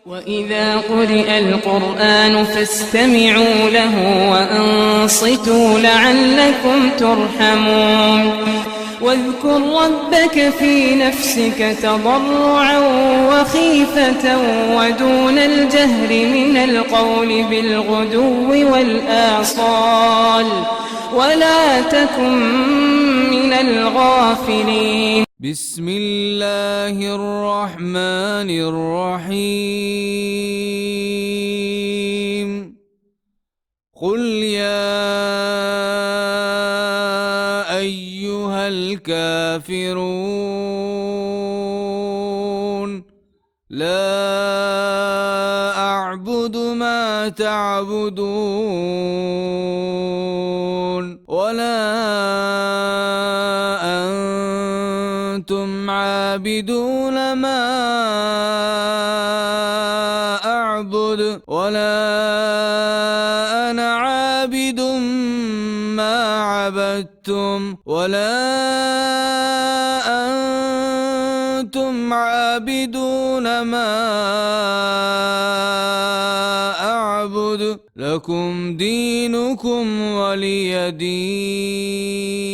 وإذا قرئ القرآن فاستمعوا له وأنصتوا لعلكم ترحمون واذكر ربك في نفسك تضرعا وخيفة ودون الجهر من القول بالغدو والآصال ولا تكن من الغافلين. بسم الله الرحمن الرحيم. قل يا أيها الكافرون لا أعبد ما تعبدون ولا أنتم عابدون ما أعبد ولا أنا عابد ما عبدتم ولا أنتم عابدون ما أعبد لكم دينكم ولي دين.